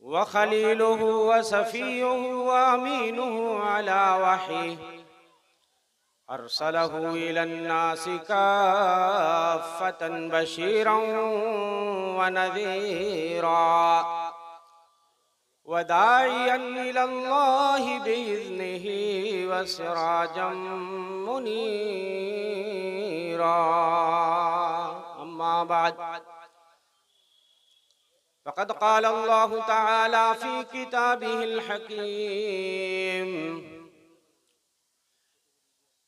व खलीलुहु व सफ़ीयुहु व अमीनुहु अला वही अरसलहु इलन्नासि काफ़्फ़तन बशीरन व नज़ीरा व दाइयन इलल्लाहि बिइज़्निहि व सिराजम मुनीरा। अम्मा बाद फ़क़द क़ाल अल्लाहु तआला फ़ी किताबिहिल हकीम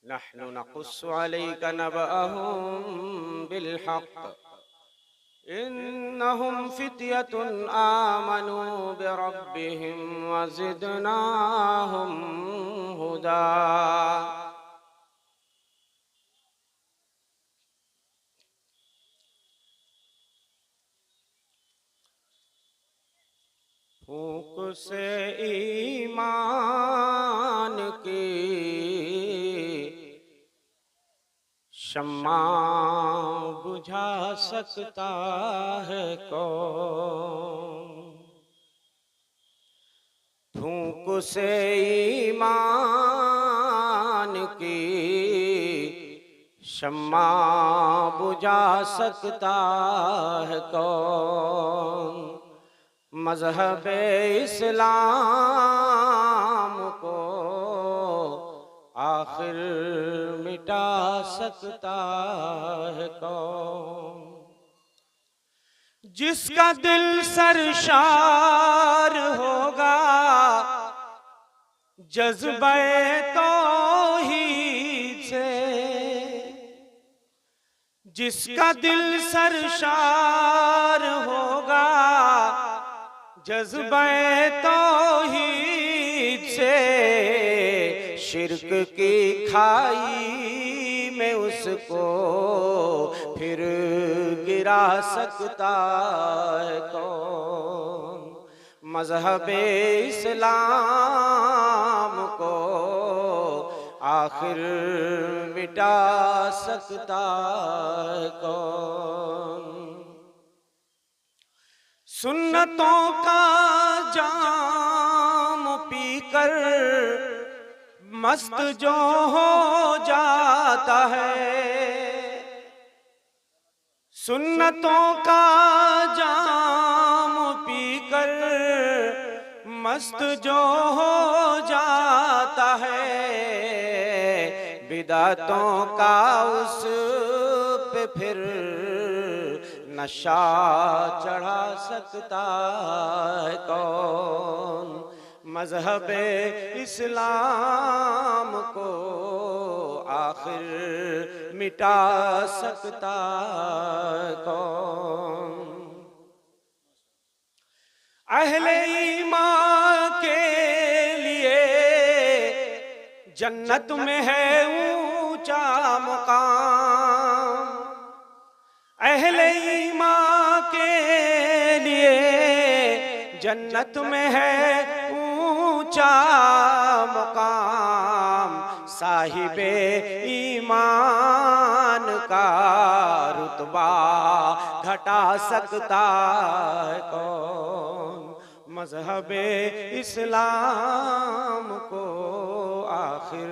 नहनु नक़ुस्सु अलैका नबअहुम बिलहक़ इन्नहुम फ़ित्यतुन आमनू बिरब्बिहिम व ज़िदनाहुम हुदा। फूंक से ईमान की शम्मा बुझा सकता है कौन। फूंक से ईमान की शम्मा बुझा सकता है कौन। मज़हब इस्लाम को आखिर मिटा सकता है कौन। जिसका दिल सरशार होगा जज्बे तौहीद से, जिसका दिल सरशार होगा जज्बे तौहीद से, शिर्क की खाई में उसको फिर गिरा सकता है कौन। मज़हब इस्लाम को आखिर मिटा सकता है कौन। सुन्नतों का जाम पीकर मस्त जो हो जाता है, सुन्नतों का जाम पीकर मस्त जो हो जाता है, बिदातों का उस पे फिर नशा चढ़ा सकता है कौन। मज़हब इस्लाम को आखिर मिटा सकता है कौन। अहले ईमान के लिए जन्नत में है ऊंचा मुकाम। अहले ईमान के लिए जन्नत में है ऊंचा मुकाम। साहिबे ईमान का रुतबा घटा सकता है कौन। मज़हब इस्लाम को आखिर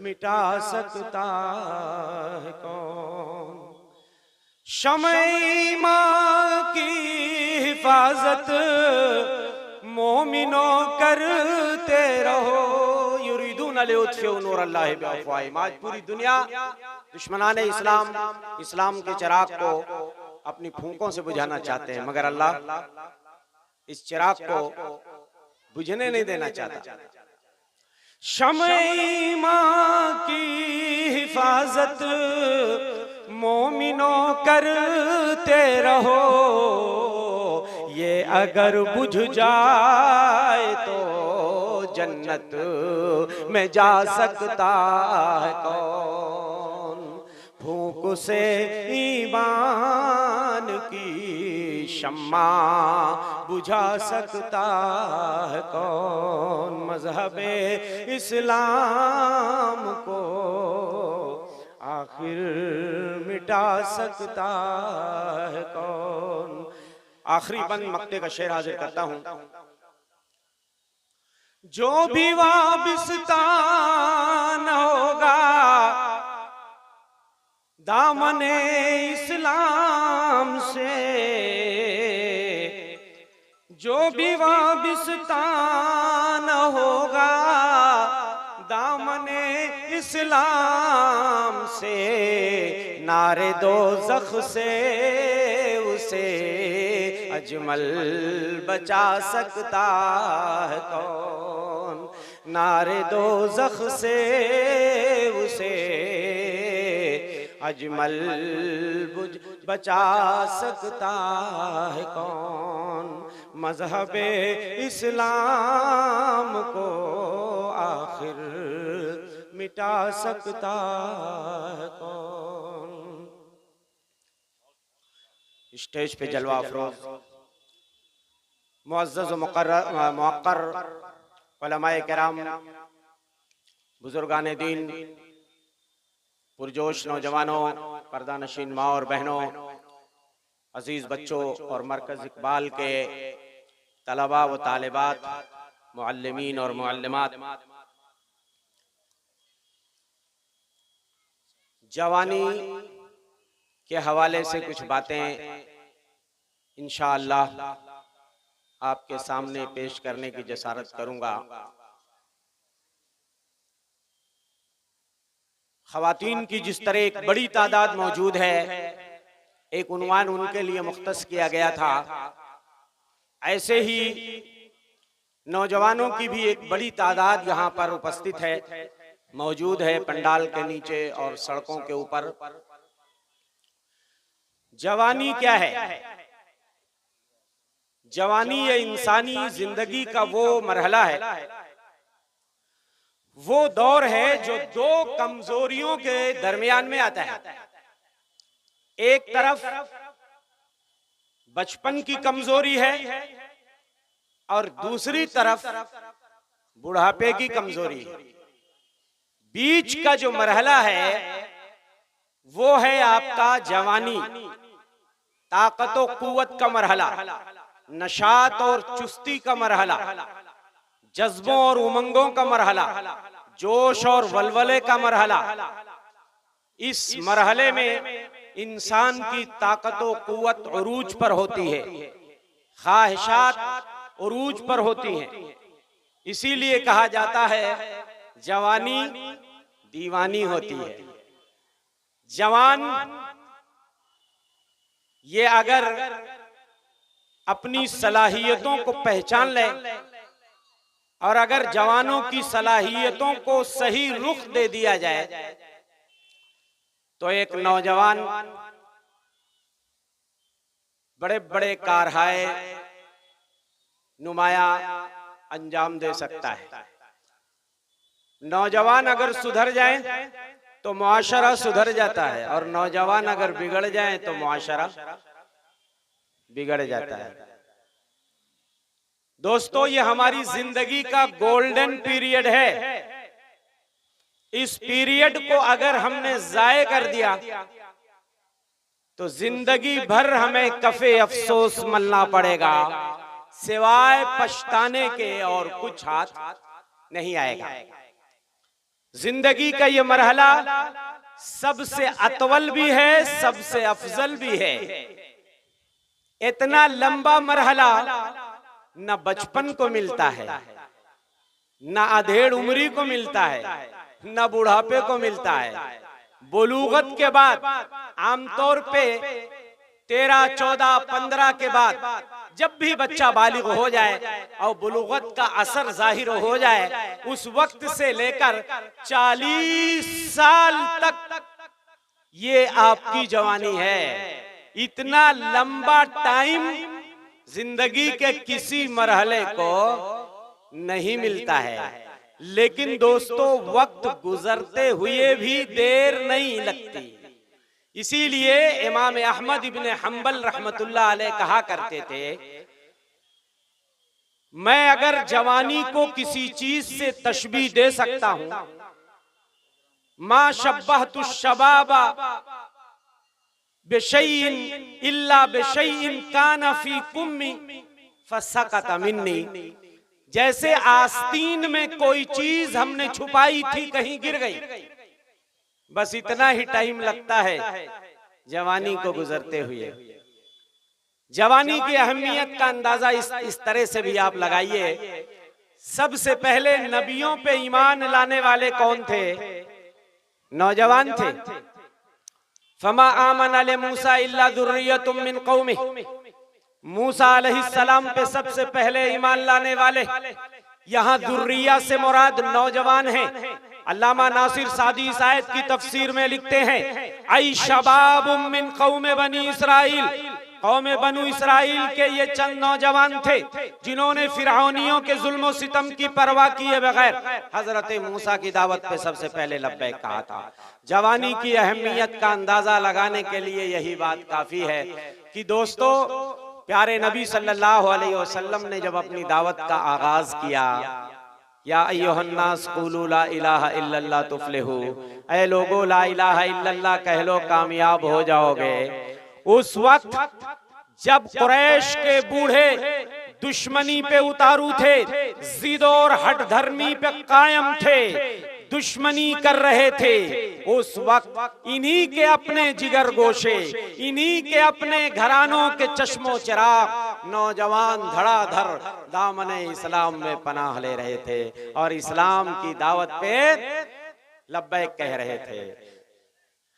मिटा सकता है कौन। शम्अ ईमान की हिफाजत मोमिनों करते रहो। युरीदून लियुत्फिउ नूरल्लाहि बिअफ़वाहिहिम। आज पूरी दुनिया दुश्मनाने इस्लाम के चिराग को अपनी फूंकों से बुझाना चाहते हैं, मगर अल्लाह इस चिराग को बुझने नहीं देना चाहता। शम्अ ईमान की हिफाजत मोमिनों करते रहो। ये अगर बुझ जाए तो जन्नत में जा सकता है कौन। फूंक से ईमान की शम्मा बुझा सकता है कौन। मज़हब इस्लाम को आखिर मिटा सकता है कौन। आखिरी बंद मक्ते का शेर हाजिर करता हूं। जो भी वाबिस्ता न होगा दामने इस्लाम से, जो भी वाबिस्ता न होगा दामने इस्लाम से, नारे दोज़ख से उसे अजमल बचा सकता है कौन। नारे दोज़ख से उसे अजमल बचा सकता है कौन। मज़हबे इस्लाम को आखिर मिटा सकता है कौन। स्टेज पे जलवा अफरोज मुअज़्ज़ज़ मुक़र्रर उलमाए किराम, बुजुर्गान दीन, पुरजोश नौजवानों, पर्दा नशीन माँ और बहनों, अजीज बच्चों और मरकज़ इकबाल के तलबा व तालिबात, मुअल्लिमीन और मुअल्लिमात, जवानी के हवाले से कुछ बातें इंशाअल्लाह आपके सामने पेश करने की जसारत करूंगा। ख़वातीन की जिस तरह एक बड़ी तादाद मौजूद है, एक उन्वान उनके लिए मुख्तस किया गया था, ऐसे ही नौजवानों की भी एक बड़ी तादाद यहाँ पर उपस्थित है, मौजूद है पंडाल के नीचे और सड़कों के ऊपर। जवानी क्या है? जवानी ये इंसानी जिंदगी का वो मरहला है, वो दौर है जो दो कमजोरियों के दरमियान में आता है। एक तरफ बचपन की कमजोरी है और दूसरी तरफ बुढ़ापे की कमजोरी है। बीच का जो मरहला है वो है आपका जवानी, ताकत और कुव्वत का मरहला, नशात और चुस्ती का मरहला, जज्बों और उमंगों का मरहला, जोश और वलवले का मरहला। इस मरहले में इंसान की ताकत और कुव्वत उरूज पर होती है, ख्वाहिशात उरूज पर होती हैं। इसीलिए कहा जाता है जवानी दीवानी होती है। जवान ये अगर अपनी सलाहियतों को पहचान ले और अगर जवानों की सलाहियतों को सही रुख दे दिया जाए तो एक नौजवान बड़े बड़े कारहाए नुमाया अंजाम दे सकता है। नौजवान अगर सुधर जाए तो मुआशरा सुधर जाता है और नौजवान अगर बिगड़ जाए तो मुआशरा बिगड़ जाता है। दोस्तों, ये हमारी जिंदगी का गोल्डन पीरियड है। इस पीरियड को अगर हमने जाये कर दिया तो जिंदगी भर हमें कफे अफसोस मलना पड़ेगा, सिवाय पछताने के और कुछ हाथ नहीं आएगा। जिंदगी का ये मरहला सबसे अतवल भी है, सबसे अफजल भी है। इतना लंबा मरहला न बचपन को मिलता है, न अधेड़ उम्री को मिलता है, न बुढ़ापे को मिलता है। बुलूगत के बाद आमतौर पे 13, 14, 15 के बाद जब भी बच्चा बालिग हो जाए और बुलूगत का असर जाहिर हो जाए, उस वक्त से लेकर 40 साल तक ये आपकी जवानी है। इतना लंबा टाइम जिंदगी के किसी मरहले को नहीं मिलता है। लेकिन दोस्तों, वक्त गुजरते हुए भी देर नहीं लगती। इसीलिए इमाम अहमद इब्न हंबल रहमतुल्लाह अलैह कहा करते थे, मैं अगर जवानी को किसी चीज से तशबीह दे सकता हूं, मा शब्बहतु शबाबा बेशैइन इल्ला बेशैइन काना फी कुम्मी फसकत मिन्नी, जैसे आस्तीन में कोई चीज हमने छुपाई थी कहीं गिर गई, बस इतना ही टाइम लगता है जवानी को गुजरते हुए। जवानी की अहमियत का अंदाजा इस तरह से भी आप लगाइए। सबसे पहले नबियों पे ईमान लाने वाले कौन थे? नौजवान थे। फमा आमन अले मूसा इल्ला दुर्रियतुम मिन कौमी, मूसा अलैहिस्सलाम पे सबसे पहले ईमान लाने वाले, यहाँ दुर्रिया से मुराद नौजवान हैं। अल्लामा नासिर सादी इस आयत की तफसीर में लिखते हैं, आई शबाबुम मिन कौमे बनी इसराइल, कौमे बनु इसराइल के ये चंद नौजवान थे जिन्होंने फिरौनियों के जुल्म सितम की परवाह किए बगैर हजरत मूसा की दावत पे सबसे पहले लब्बैक कहा था। जवानी की अहमियत का अंदाजा लगाने के लिए यही बात काफी है कि दोस्तों, प्यारे नबी सल्लल्लाहु अलैहि वसल्लम ने जब अपनी दावत का आगाज किया, या अय्युहन्नास क़ूलू ला इलाहा इल्लल्लाह तुफ्लिहू, ऐ लोगो ला इलाहा इल्लल्लाह कह लो कामयाब हो जाओगे। उस वक्त जब कुरैश के बूढ़े दुश्मनी पे उतारू थे, जिद और हट धर्मी पे कायम थे, दुश्मनी कर रहे थे, उस वक्त इन्हीं के अपने जिगर गोशे, इन्हीं के अपने घरानों के चश्मो चिराग नौजवान धड़ाधड़ दामने इस्लाम में पनाह ले रहे थे और इस्लाम की दावत पे लब्बैक कह रहे थे।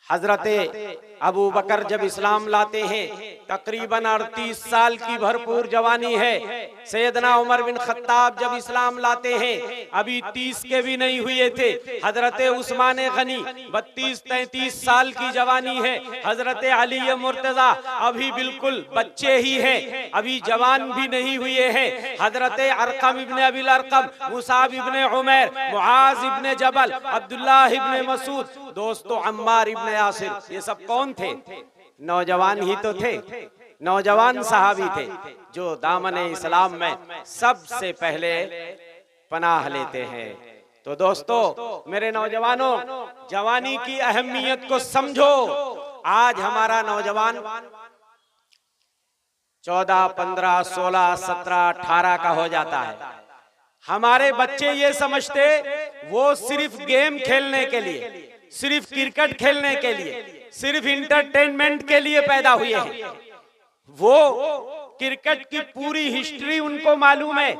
हजरते अबू बकर जब इस्लाम लाते हैं, तकरीबन 38 साल की भरपूर जवानी है। सैयदना उमर बिन खत्ताब जब इस्लाम लाते हैं, अभी 30 के भी नहीं हुए थे। हजरते उस्मान गनी 32-33 साल की जवानी है। हजरते अली मुर्तजा अभी बिल्कुल बच्चे ही हैं, अभी जवान भी नहीं हुए हैं। हजरते अरकम इब्ने अबिल अरकम, मुसाब इब्ने उमैर, मुआज इब्ने जबल, अब्दुल्लाह इब्ने मसूद, दोस्तों अम्मार इब्ने यासिर, ये सब कौन थे? नौजवान ही तो थे, नौजवान सहाबी थे जो दामने इस्लाम में सबसे पहले पनाह लेते हैं। तो दोस्तों मेरे नौजवानों, जवानी की अहमियत को समझो। आज हमारा नौजवान 14, 15, 16, 17, 18 का हो जाता है। हमारे बच्चे ये समझते वो सिर्फ गेम खेलने के लिए, सिर्फ क्रिकेट खेलने के लिए, सिर्फ इंटरटेनमेंट के लिए पैदा हुए हैं। वो क्रिकेट की पूरी हिस्ट्री उनको मालूम है,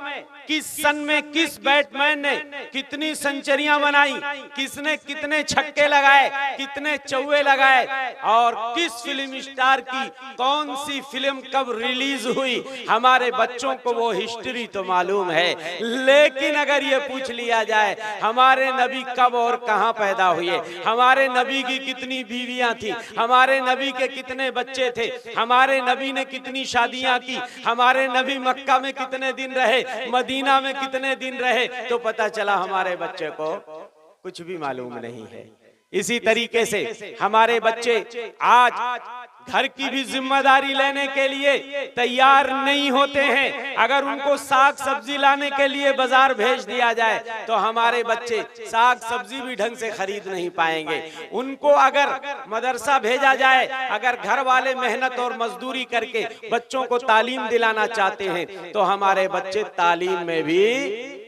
किस सन में किस बैट्समैन ने कितनी सेंचुरियां बनाई, किसने कितने छक्के लगाए, कितने चौवे लगाए, और किस फिल्म स्टार की कौन सी फिल्म कब रिलीज हुई। हमारे बच्चों को वो हिस्ट्री तो मालूम है, लेकिन अगर ये पूछ लिया जाए हमारे नबी कब और कहां पैदा हुए, हमारे नबी की कितनी बीवियां थी, हमारे नबी के कितने बच्चे थे, हमारे नबी ने कितनी शादियां की, हमारे नबी मक्का में कितने दिन रहे, मदीना में कितने दिन रहे, तो पता चला हमारे बच्चे को कुछ भी मालूम नहीं है। इसी तरीके से हमारे बच्चे आज घर की भी जिम्मेदारी लेने के लिए तैयार नहीं होते हैं। अगर उनको साग सब्जी लाने के लिए बाजार भेज दिया जाए तो हमारे बच्चे साग सब्जी भी ढंग से खरीद नहीं पाएंगे। उनको अगर मदरसा भेजा जाए, अगर घर वाले मेहनत और मजदूरी करके बच्चों को तालीम दिलाना चाहते हैं तो हमारे बच्चे तालीम में भी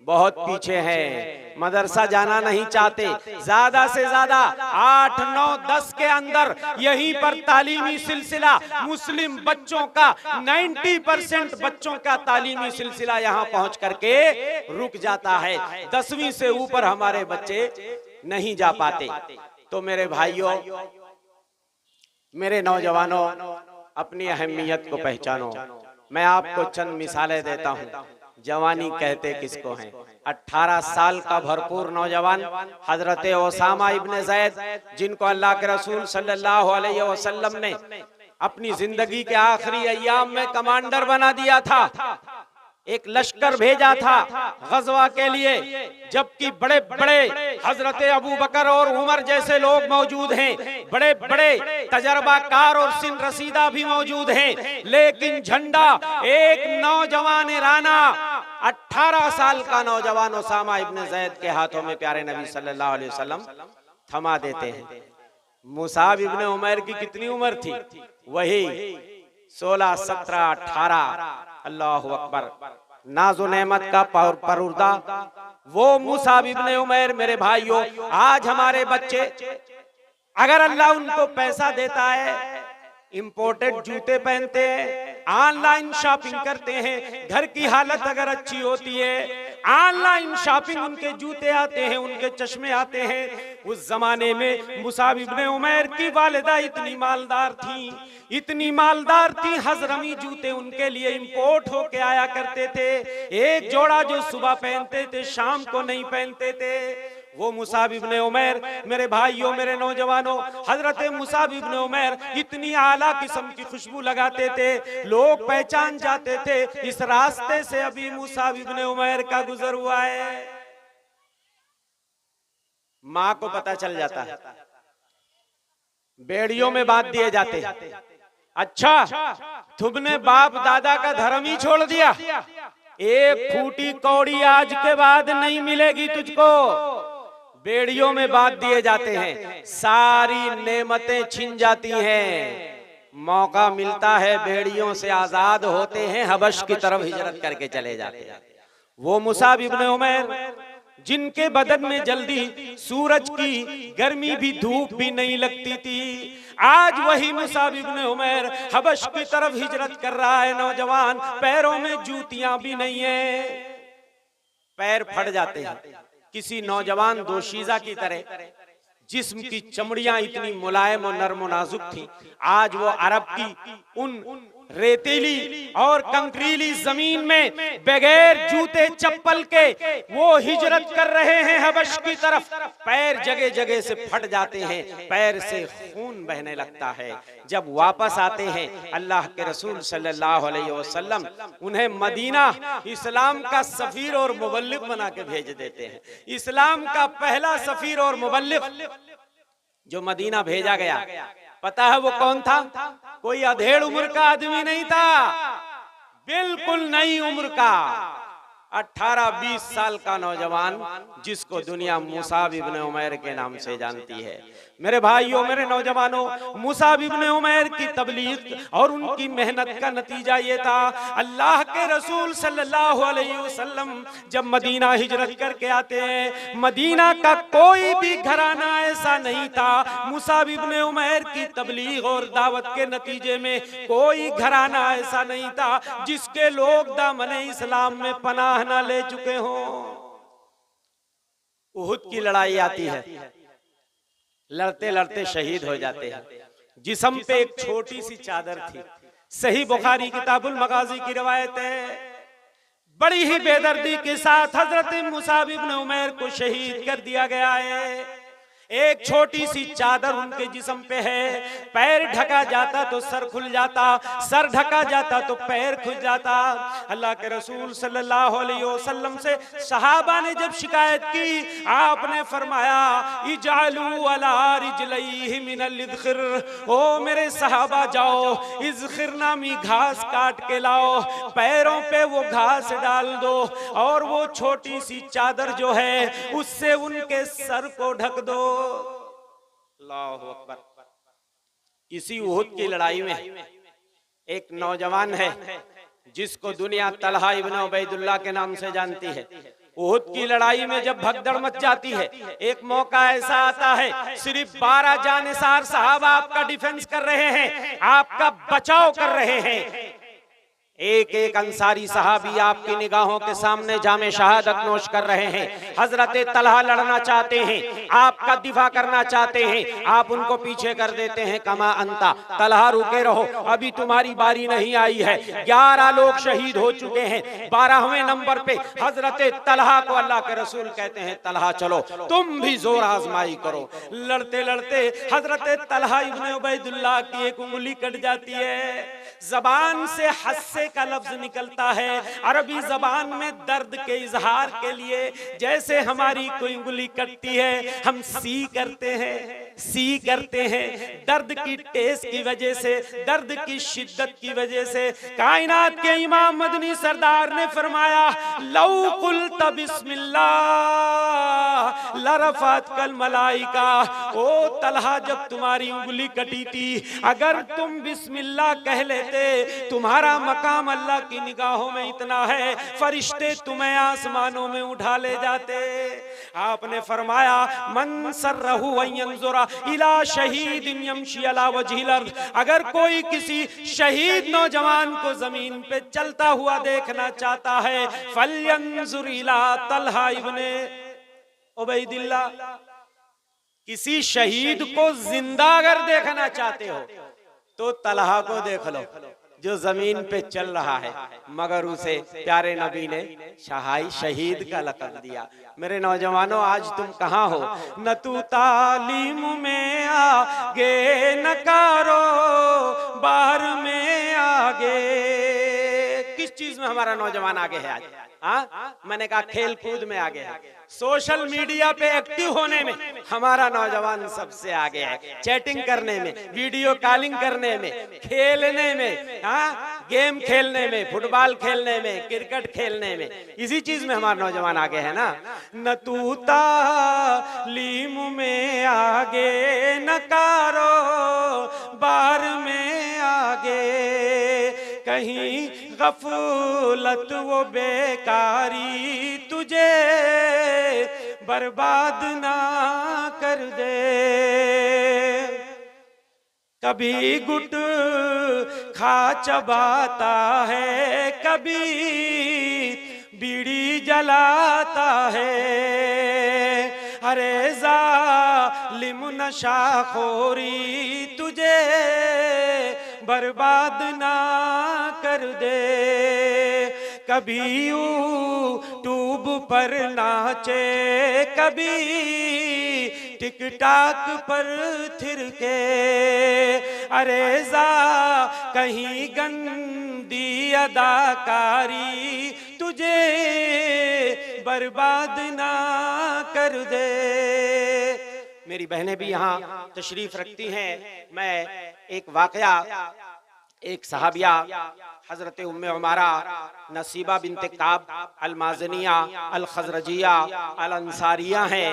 बहुत पीछे हैं, मदरसा जाना नहीं चाहते। ज्यादा से ज्यादा 8, 9, 10 के अंदर यहीं पर तालीमी सिलसिला मुस्लिम बच्चों का 90% बच्चों का तालीमी सिलसिला यहाँ पहुँच करके रुक जाता है। 10वीं से ऊपर हमारे बच्चे नहीं जा पाते। तो मेरे भाइयों, मेरे नौजवानों, अपनी अहमियत को पहचानो। मैं आपको चंद मिसालें देता हूँ। जवानी कहते किसको हैं? 18 साल का भरपूर नौजवान हजरत ओसामा इब्ने ज़ैद, जिनको अल्लाह के रसूल सल्लल्लाहु अलैहि वसल्लम ने अपनी जिंदगी के आखिरी अय्याम में कमांडर बना दिया था। एक लश्कर भेजा था गजवा के लिए, जबकि बड़े बड़े हजरत अबू बकर और उमर जैसे लोग मौजूद हैं, बड़े बड़े तजर्बाकार और सिन रसीदा भी मौजूद हैं, लेकिन झंडा एक नौजवान राना 18 साल का नौजवान ओसामा इब्ने ज़ैद के हाथों में प्यारे नबी सल्लल्लाहु अलैहि वसल्लम थमा देते हैं। मुसाब इब्ने उमैर की कितनी उम्र थी? वही 16, 17, 18। अल्लाह अकबर। नाज़ो नेमत का परूरदा वो मुसाब इब्ने उमैर। मेरे भाइयों, आज हमारे बच्चे अगर अल्लाह उनको पैसा देता है, इंपोर्टेड जूते पहनते हैं, ऑनलाइन शॉपिंग करते हैं, घर की हालत अगर अच्छी होती है, ऑनलाइन शॉपिंग, उनके जूते आते हैं, उनके चश्मे आते हैं। उस जमाने में मुसाब इब्ने उमैर की वालिदा इतनी मालदार थी, इतनी मालदार थी, हजरमी जूते उनके लिए इंपोर्ट होके आया करते थे। एक जोड़ा जो सुबह पहनते थे, शाम को नहीं पहनते थे। वो मुसाब इब्ने उमैर, मेरे भाइयों, मेरे नौजवानों, हजरत मुसाब इब्ने उमैर इतनी आला किस्म की खुशबू लगाते थे, लोग पहचान जाते थे इस रास्ते से अभी मुसाब इब्ने उमैर का गुजर हुआ है। माँ को पता चल जाता है, बेड़ियों में बांध दिए जाते। अच्छा, तुमने बाप दादा का धर्म ही छोड़ दिया, एक फूटी कौड़ी आज के बाद नहीं मिलेगी तुझको। बेड़ियों में बांध दिए जाते हैं, सारी नेमतें छिन जाती हैं, मौका मिलता है बेड़ियों से आजाद होते हैं, हबश की तरफ हिजरत करके चले जाते हैं। वो मुसाब इब्ने उमैर जिनके बदन में जल्दी सूरज की गर्मी भी धूप भी नहीं लगती थी, आज वही मुसाब इब्ने उमैर हबश की तरफ हिजरत कर रहा है। नौजवान, पैरों में जूतियां भी नहीं है, पैर फट जाते हैं। किसी नौजवान दोशीजा की तरह जिस्म की चमड़ियां इतनी मुलायम और नरम और नाजुक थी, आज वो अरब की उन रेतीली और कंकरीली जमीन में बगैर जूते चप्पल के वो हिजरत कर रहे हैं हबश की तरफ। पैर जगह जगह से फट जाते हैं, पैर से खून बहने लगता है। जब वापस आते हैं, अल्लाह के रसूल सल्लल्लाहु अलैहि वसल्लम उन्हें मदीना इस्लाम का सफीर और मुबल्लिग बना के भेज देते हैं। इस्लाम का पहला सफीर और मुबल्लिग जो मदीना भेजा गया, पता है वो कौन था? कोई अधेड़ उम्र का आदमी नहीं था, बिल्कुल नई उम्र का 18-20 साल का नौजवान, जिसको दुनिया मुसाब इब्ने उमैर के नाम से जानती है। मेरे भाइयों, मेरे नौजवानों, मुसाब इब्ने उमैर की तबलीग और उनकी मेहनत का नतीजा ये था, अल्लाह के रसूल सल्लल्लाहु अलैहि वसल्लम जब मदीना हिजरत करके आते हैं, मदीना का कोई भी घराना ऐसा नहीं था, मुसाब इब्ने उमैर की तबलीग और दावत के नतीजे में कोई घराना ऐसा नहीं था जिसके लोग दामने इस्लाम में पनाह ना ले चुके हों। उहुद की लड़ाई आती है, लड़ते लड़ते शहीद हो जाते हैं। जिस्म पे एक छोटी सी चादर थी। सही बुखारी किताबुल मगाजी की रवायत है, बड़ी ही बेदर्दी के साथ हजरत मुसाब इब्ने उमैर को शहीद कर दिया गया है। एक छोटी सी चादर उनके जिस्म पे है, पैर ढका जाता तो सर खुल जाता, सर ढका जाता तो पैर खुल जाता। अल्लाह के रसूल सल्लल्लाहु अलैहि वसल्लम से सहाबा ने जब शिकायत की, आपने फरमाया इजालू अला रिजलैहि मिनल इज़खिर, ओ मेरे सहाबा जाओ इज़खिर नामी घास काट के लाओ, पैरों पे वो घास डाल दो और वो छोटी सी चादर जो है उससे उनके सर को ढक दो। अल्लाहु अकबर। इसी उहुद की लड़ाई में एक नौजवान है जिसको दुनिया तलहा इब्न उबैदुल्लाह के नाम से जानती है। उहुद की लड़ाई में जब भगदड़ मच जाती है, एक मौका ऐसा आता है, सिर्फ 12 जानिसार साहब आपका डिफेंस कर रहे हैं, आपका बचाव कर रहे हैं। एक एक अंसारी सहाबी आपकी निगाहों के सामने जामे शहादत नोश कर रहे हैं। हजरत तलहा लड़ना चाहते हैं, आपका दिफा करना चाहते हैं, आप उनको पीछे कर देते हैं। कमा अंता, तलहा रुके रहो, अभी तुम्हारी बारी नहीं आई है। 11 लोग शहीद हो चुके हैं। 12वें नंबर पे हजरत तलहा को अल्लाह के रसूल कहते हैं, तलहा चलो तुम भी जोर आजमाई करो। लड़ते लड़ते हजरत तलहा इब्न उबैदुल्लाह की एक उंगली कट जाती है, जबान से हंससे नक्शे का लफ्ज निकलता है अरबी जबान में दर्द के इजहार के लिए। जैसे हमारी कोई उंगली कटती है, हम सी करते हैं दर्द की टेस की वजह से, दर्द की शिद्दत की वजह से। कायनात के इमाम मदनी सरदार ने फरमाया, लौ कुल्त बिस्मिल्लाह लरफत कल मलाइका। ओ तलहा, जब तुम्हारी उंगली कटी थी, अगर तुम बिस्मिल्लाह कह लेते, तुम्हारा मकाम अल्लाह की निगाहों में इतना है, फरिश्ते तुम्हें आसमानों में उठा ले जाते। आपने फरमाया, मन सर्रहु अन यंजुरा इला शहीदिन यमशी अला वजहिल अर्द। अगर कोई किसी शहीद नौजवान को जमीन पे चलता हुआ देखना चाहता है, फलयंजुर इला तलहा इब्ने उबैदिल्लाह। किसी शहीद को जिंदा अगर देखना चाहते हो तो तलहा को देख लो, जो जमीन पे चल रहा है, मगर उसे प्यारे नबी ने शहीद का लक़ब दिया। मेरे नौजवानों, आज तुम कहाँ हो? न तू तालीम में आगे, न कारो बार में आगे। किस चीज में हमारा नौजवान आगे है आज? मैंने कहा खेल कूद में आगे है, सोशल मीडिया पे एक्टिव होने में हमारा नौजवान सबसे आगे है, चैटिंग करने में, वीडियो कॉलिंग करने में, खेलने में, गेम खेलने में, फुटबॉल खेलने में, क्रिकेट खेलने में, इसी चीज में हमारा नौजवान आगे है ना। न तू तालीम में आगे, न कारो बार में आगे, कहीं गफलत वो बेकारी तुझे बर्बाद ना कर दे। कभी गुट खा चबाता है, कभी बीड़ी जलाता है। अरे जालिम नशाखोरी तुझे बर्बाद ना कर दे। कभी यूट्यूब पर नाचे, कभी टिकटॉक पर थिरके। अरे जा कहीं गंदी अदाकारी तुझे बर्बाद ना कर दे। मेरी बहनें भी यहाँ तशरीफ रखती हैं। मैं एक वाकया, एक सहाबिया हजरत उम्मे उमारा नसीबा बिनते काब अल-माज़निया अल-खज़रजिया अल-अंसारिया हैं,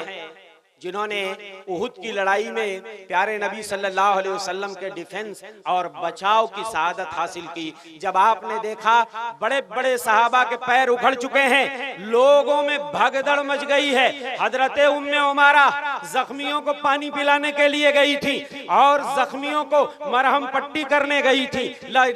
जिन्होंने उहुद की लड़ाई में प्यारे नबी सल्लल्लाहु अलैहि वसल्लम के डिफेंस और बचाव की शहादत हासिल की। जब आपने देखा बड़े बड़े सहाबा के पैर उखड़ चुके हैं, लोगों में भगदड़ मच गई है, हजरत उम्मे उमारा जख्मियों को पानी पिलाने के लिए गई थी और जख्मियों को मरहम पट्टी करने गई थी।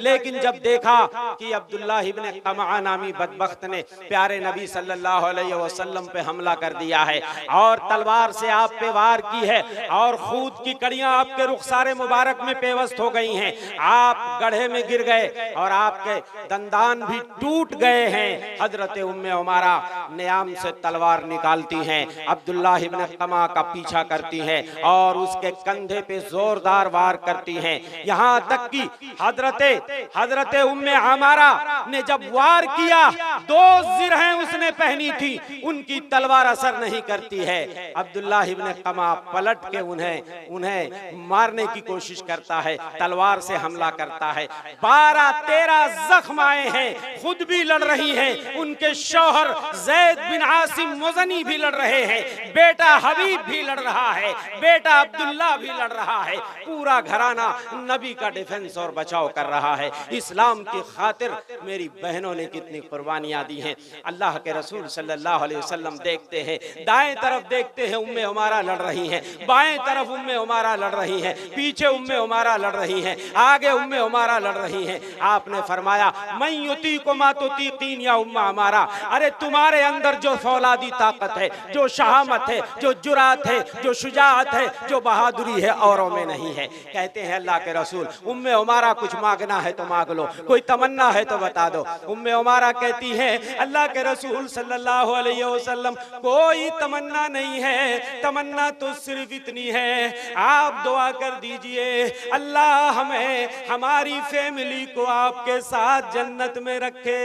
लेकिन जब देखा कि अब्दुल्लाह इब्ने कमआ नामी बदबख्त ने प्यारे नबी सल्लल्लाहु अलैहि वसल्लम पे हमला कर दिया है और तलवार से आप पे वार की है और खून की कड़ियां आपके रुखसारे मुबारक में पेवस्त हो गई हैं, आप गड्ढे में गिर गए और आपके दंदान भी टूट गए हैं। हजरत उम्मे उमारा नियाम से तलवार निकालती हैं, अब्दुल्लाह इब्ने कमा का पीछा करती हैं और उसके कंधे पे जोरदार वार करती हैं। यहाँ तक कि हजरत उम्मे उमारा ने जब वार किया, 2 जिरहें उसने पहनी थी, उनकी तलवार असर नहीं करती है। अब्दुल्लाह इब्ने कमा पलट के उन्हें मारने की कोशिश करता है, तलवार से हमला करता है। 12-13 जख्म आए हैं, खुद भी लड़ रही हैं, उनके शौहर ज़ैद बिन आसिम मुज़नी भी लड़ रहे हैं, बेटा हबीब भी लड़ रहा है, बेटा अब्दुल्ला भी लड़ रहा है। पूरा घराना नबी का डिफेंस और बचाव कर रहा है। इस्लाम की खातिर मेरी बहनों ने कितनी कुर्बानियां दी हैं। अल्लाह के रसूल सल्लल्लाहु अलैहि वसल्लम देखते हैं, दाएं तरफ देखते हैं उम्मे उमारा लड़ रही हैं, बाएं तरफ उम्मे उमारा लड़ रही हैं, पीछे उम्मे उमारा लड़ रही हैं, आगे उम्मे उमारा लड़ रही हैं। आपने फरमाया, मैं युतीकुम मा तुतीकीन या उम्मा हमारा। अरे तुम्हारे अंदर जो फौलादी ताकत है, जो शहामत है, जो जुरात है, जो शुजाअत है, जो बहादुरी है, औरों में नहीं है। कहते हैं अल्लाह के रसूल, उम्मे उमारा कुछ मांगना है तो मांग लो, कोई तमन्ना है तो बता दो। उम्मे उमारा कहती है अल्लाह के रसूल सल्लल्लाहु अलैहि वसल्लम, कोई तमन्ना नहीं है, तमन्ना तो सिर्फ इतनी है, आप दुआ कर दीजिए अल्लाह हमें, हमारी फैमिली को आपके साथ जन्नत में रखे।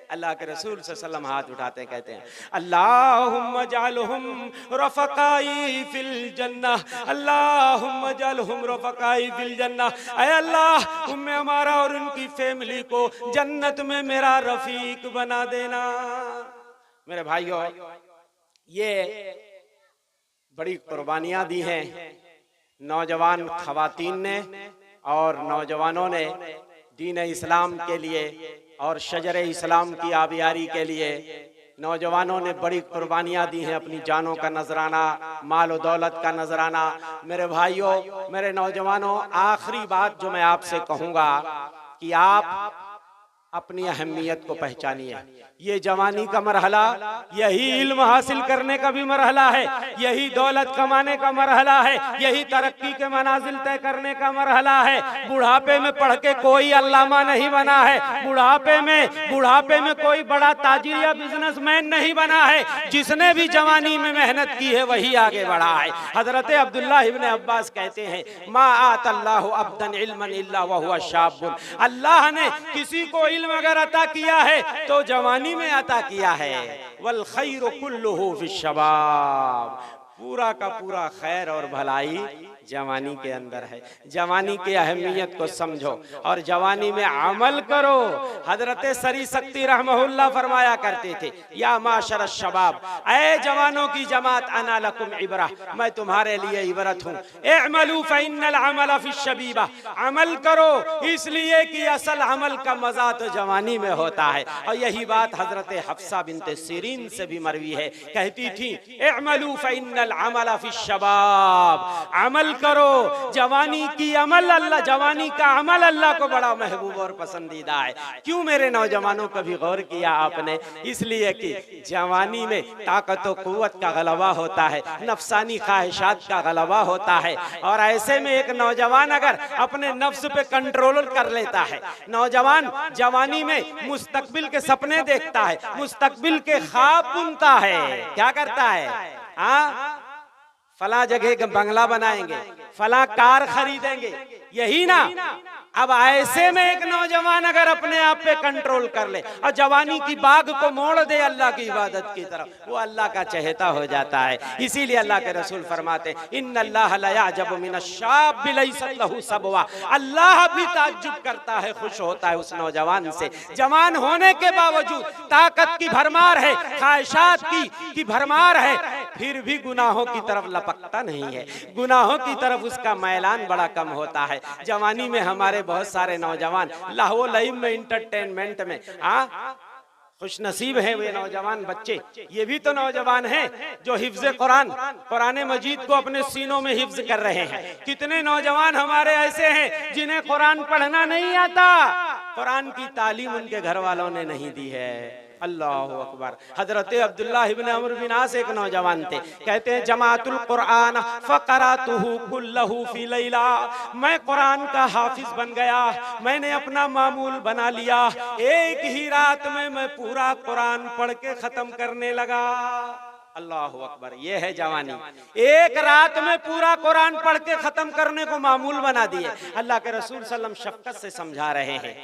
अल्लाह के रसूल सल्लल्लाहु अलैहि वसल्लम हाथ उठाते हैं, कहते हैं अल्लाहुम्मा जअलहुम रफ़क़ाई फिल जन्नह, अल्लाहुम्मा जअलहुम रफ़क़ाई फिल जन्नह। ऐ अल्लाह उम्मे हमारा और उनकी फैमिली को जन्नत में मेरा रफीक बना देना। मेरे भाइयों, ये बड़ी कुर्बानियां दी हैं नौजवान खवातीन ने और नौजवानों ने दीन इस्लाम के लिए और शजर इस्लाम की आबियारी के लिए। नौजवानों ने बड़ी कुर्बानियां दी हैं, अपनी जानों का नजराना, माल और दौलत का नजराना। मेरे भाइयों, मेरे नौजवानों, आखिरी बात जो मैं आपसे कहूंगा कि आप अपनी अहमियत को पहचानिए। ये जवानी का मरहला, यही इल्म हासिल करने का भी मरहला है, यही दौलत कमाने का मरहला है, यही तरक्की के मनाजिल तय करने का मरहला है। बुढ़ापे में पढ़ के कोई अल्लामा नहीं बना है, बुढ़ापे में कोई बड़ा ताजिर या बिजनेसमैन नहीं बना है। जिसने भी जवानी में मेहनत की है वही आगे बढ़ा है। हजरत अब्दुल्लाह इब्न अब्बास कहते हैं, मा आतल्लाहु अब्दन इल्मन इल्ला वहुवा शाबुन, अल्लाह ने किसी को इल्म अगर अता किया है तो जवानी में अता किया है। वल खैरु कुल्लुहु फिश्शबाब, पूरा का पूरा खैर और भलाई जवानी के अंदर है। जवानी की अहमियत को समझो और जवानी में अमल करो। हजरत सरी सक्ति रहमहुल्लाह फरमाया करते थे, या माशर शबाब, ऐ जवानों की जमात, अना लकुम इबरा, मैं तुम्हारे लिए इबरत हूँ। इअमलू फइन्नल अमल फिश्शबीबा, अमल करो इसलिए कि असल अमल का मजा तो जवानी में होता है। और यही बात हजरत हफ्सा बिनते सिरीन से भी मरवी है, कहती थी इअमलू फइन्नल अमल फिश्शबाब, अमल करो। जवानी की अमल अल्लाह, जवानी का अमल अल्लाह को बड़ा महबूब और पसंदीदा है। क्यों मेरे नौजवानों, कभी गौर किया आपने? इसलिए कि जवानी में ताकत और कुव्वत का गलबा होता है, नफसानी ख्वाहिशात का गलबा होता है। और ऐसे में एक नौजवान अगर अपने नफ्स पे कंट्रोल कर लेता है, नौजवान जवानी में मुस्तकबिल के सपने देखता है, मुस्तकबिल के ख्वाब बुनता है। क्या करता है? फला जगह बंगला बनाएंगे, फला कार खरीदेंगे, यही ना। अब ऐसे में एक नौजवान अगर अपने आप पे कंट्रोल कर ले और जवानी की बाग को मोड़ दे अल्लाह की इबादत की तरफ, वो अल्लाह का चहेता हो जाता है। इसीलिए अल्लाह के रसूल फरमाते, इन्नल्लाह ला यअजबु मिनश्शाब लैसा लहू सबवा, अल्लाह भी ताज्जुब करता है, खुश होता है उस नौजवान से, जवान होने के बावजूद ताकत की भरमार है, ख्वाहिशात की भरमार है, फिर भी गुनाहों की तरफ लपकता नहीं है, गुनाहों की तरफ उसका मैलान बड़ा कम होता है। जवानी में हमारे बहुत सारे नौजवान लाहो लईब में, इंटरटेनमेंट में खुश नसीब है वे नौजवान बच्चे। ये भी तो नौजवान हैं जो हिफ्ज़ कुरान मजीद को अपने सीनों में हिफ्ज़ कर रहे हैं। कितने नौजवान हमारे ऐसे हैं जिन्हें कुरान पढ़ना नहीं आता, कुरान की तालीम उनके घर वालों ने नहीं दी है। अल्लाहु अकबर। हजरत अब्दुल्लाह इब्न अम्र बिन आस एक नौजवान थे, कहते हैं जमातुल कुरान फक़रातुहु कुल्लहु फी लैला, मैं कुरान का हाफिज बन गया, मैंने अपना मामूल बना लिया, एक ही रात में मैं पूरा कुरान पढ़ के खत्म करने लगा। अल्लाहु अकबर। ये है जवानी, एक रात में पूरा कुरान पढ़ के खत्म करने को मामूल बना दिए। अल्लाह के रसूल सल्लल्लाहु अलैहि वसल्लम शफ़क़त से समझा रहे हैं,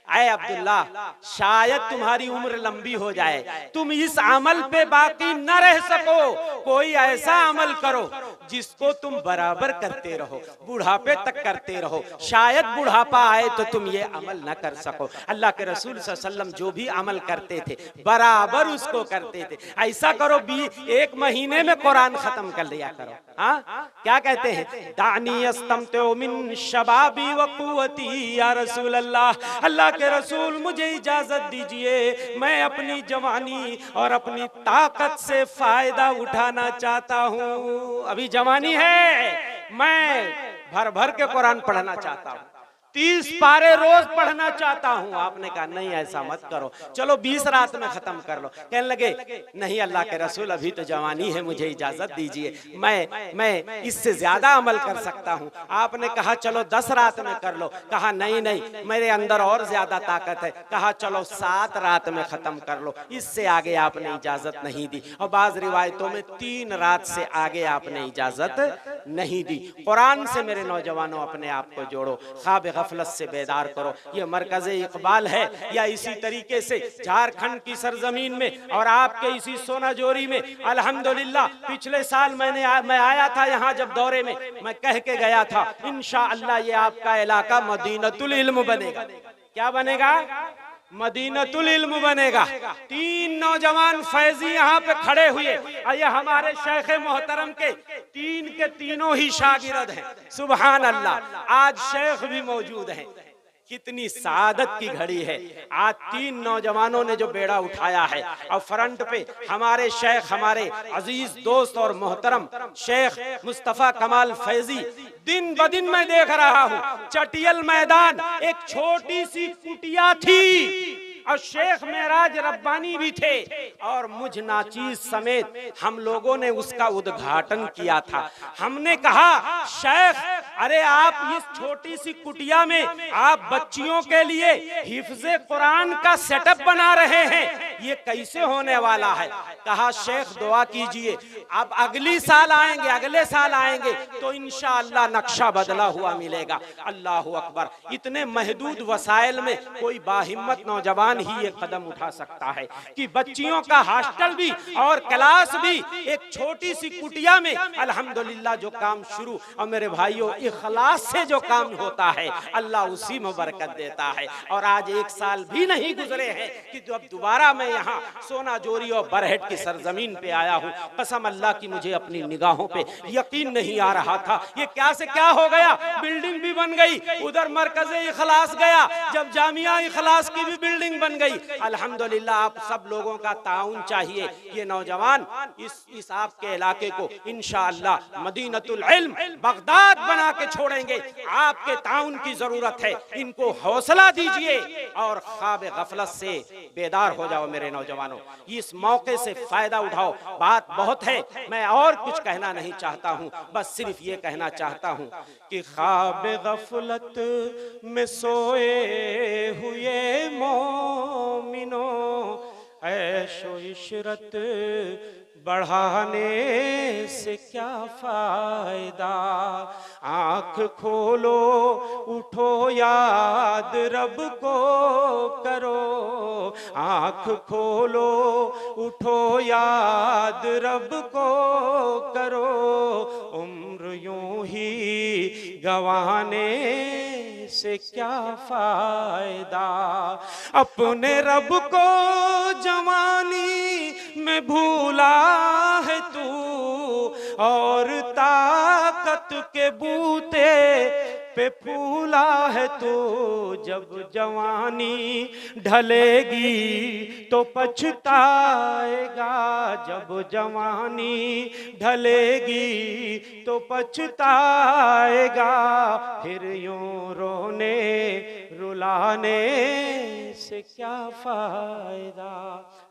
ऐ अब्दुल्ला, शायद तुम्हारी उम्र लंबी हो जाए, तुम इस अमल पे बाकी न रह सको, कोई ऐसा अमल करो जिसको तुम बराबर करते रहो, बुढ़ापे तक करते रहो, शायद बुढ़ापा आए तो तुम ये अमल न कर सको। अल्लाह के रसूल सल्लल्लाहु अलैहि वसल्लम जो भी अमल करते थे बराबर उसको करते थे। ऐसा करो एक महीने में कुरान खत्म कर लिया करो। हाँ, क्या कहते हैं, दानी अस्तमतु मिन शबाबी व कुव्वती या रसूल अल्लाह, अल्लाह के रसूल मुझे इजाजत दीजिए, मैं अपनी जवानी और अपनी ताकत से फायदा उठाना चाहता हूँ। अभी जवानी है, मैं भर भर के कुरान पढ़ना चाहता हूँ। 30 पारे रोज पढ़ना चाहता हूँ। आपने कहा नहीं ऐसा मत करो, चलो 20 रात में खत्म कर लो। कहने लगे नहीं अल्लाह के रसूल अभी तो जवानी है, मुझे इजाजत दीजिए, मैं इससे ज्यादा अमल कर सकता हूँ। आपने कहा चलो 10 रात में कर लो। कहा नहीं नहीं मेरे अंदर और ज्यादा ताकत है। कहा चलो 7 रात में खत्म कर लो। इससे आगे आपने इजाजत नहीं दी, और बाज रिवायतों में 3 रात से आगे आपने इजाजत नहीं दी। कुरान से मेरे नौजवानों अपने आप को जोड़ो, ख्वाब गफलत से बेदार करो। ये मरकज़ इकबाल है, या इसी तरीके से झारखंड की सरजमीन में और आपके इसी सोनाजोरी में अल्हम्दुलिल्लाह पिछले साल मैं आया था यहाँ, जब दौरे में मैं कह के गया था इंशाअल्लाह ये आपका इलाका मदीनतुल इल्म बनेगा। क्या बनेगा? मदीनतुल इल्म बनेगा। 3 नौजवान फैजी यहाँ पे खड़े हुए, और ये हमारे शेख मोहतरम के 3 के तीनों ही शागिर्द हैं। सुभान अल्लाह, आज शेख भी मौजूद हैं। कितनी सादत की घड़ी है। आज 3 नौजवानों ने जो बेड़ा उठाया है, और फ्रंट पे हमारे शेख, हमारे अजीज दोस्त और मोहतरम शेख मुस्तफा कमाल फैजी। दिन ब दिन मैं देख रहा हूँ चटियल मैदान एक छोटी सी कुटिया थी, और शेख मेराज रब्बानी भी थे, और मुझ नाचीज समेत हम लोगों ने उसका उद्घाटन किया था। हमने कहा शेख अरे आप इस छोटी सी कुटिया में आप बच्चियों के लिए हिफ्ज़े कुरान का सेटअप बना रहे हैं, ये कैसे होने वाला है? कहा शेख दुआ कीजिए, आप अगली साल आएंगे, अगले साल आएंगे तो इंशाअल्लाह नक्शा बदला हुआ मिलेगा। अल्लाह अकबर। इतने महदूद वसाइल में कोई बाहिम्मत नौजवान ही ये कदम उठा सकता है कि बच्चियों का हॉस्टल भी और क्लास भी एक छोटी सी कुटिया में। अल्हम्दुलिल्लाह जो काम शुरू, और मेरे भाइयों इखलास से जो काम होता है अल्लाह उसी में बरकत देता है। और आज 1 साल भी नहीं गुजरे हैं कि जब दोबारा मैं यहाँ सोनाजोरी और बरहेट की सरजमीन पे आया हूँ। कसम अल्लाह की मुझे अपनी निगाहों पे यकीन नहीं आ रहा था, ये क्या से क्या हो गया। बिल्डिंग भी बन गई, उधर मरकज़े इखलास गया, जब जामिया इखलास की भी बिल्डिंग बन गई। अल्हम्दुलिल्लाह आप सब लोगों का ताउन चाहिए। ये नौजवान इस आपके इलाके को इंशाअल्लाह मदीनतुल इल्म बगदाद बना के छोड़ेंगे। आपके ताउन की जरूरत है, इनको हौसला दीजिए और ख्वाब गफलत से बेदार हो जाओ। मेरे नौजवानों इस मौके से फायदा उठाओ। बात बहुत है, मैं और कुछ कहना नहीं चाहता हूँ, बस सिर्फ ये कहना चाहता हूँ कि ख्वाब गफलत में सोए हुए मोमिनो ऐशो इशरत बढ़ाने से क्या फायदा। आँख खोलो उठो याद रब को करो, आँख खोलो उठो याद रब को करो। उम्र यूं ही गंवाने से क्या फायदा। अपने रब को जवानी में भूला है तू, और ताकत के बूते पे फूला है तू। जब जवानी ढलेगी तो पछताएगा, जब जवानी ढलेगी तो पछताएगा। फिर यूं रोने रुलाने से क्या फायदा।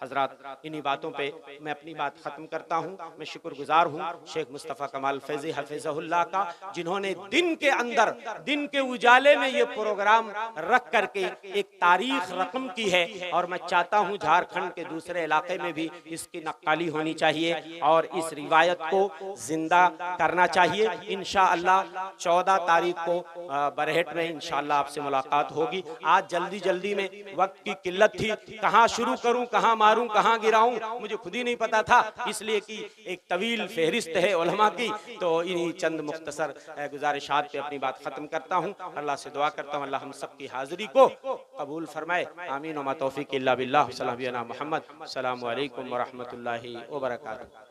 हजरात इन्हीं बातों पे मैं अपनी बात खत्म करता हूँ। मैं शुक्रगुजार हूँ शेख मुस्तफ़ा कमाल फैज़ी हफिज़हुल्लाह का, जिन्होंने दिन के अंदर, दिन के उजाले में ये प्रोग्राम रख करके एक तारीख रकम की है। और मैं चाहता हूँ झारखंड के दूसरे इलाके में भी इसकी नक्काली होनी चाहिए और इस रिवायत को जिंदा करना चाहिए। इंशाअल्लाह 14 तारीख को बरहेट में इंशाअल्लाह आपसे मुलाकात होगी। आज जल्दी में वक्त की किल्लत थी, कहाँ शुरू करूँ, कहाँ मारूं, कहाँ गिराऊं, मुझे खुद ही नहीं पता था, इसलिए कि एक तवील फहरिस्त है उलमा की। तो इन्हीं चंद मुख्तसर गुजारिशात पे अपनी बात खत्म करता हूँ। अल्लाह से दुआ करता हूँ अल्लाह हम सब की हाजिरी को कबूल फरमाए। आमीन व मा तौफीक इल्ला बिल्लाह। सल्लल्लाहु अलैहि मोहम्मद। अस्सलामु अलैकुम व रहमतुल्लाहि व बरकातुहू।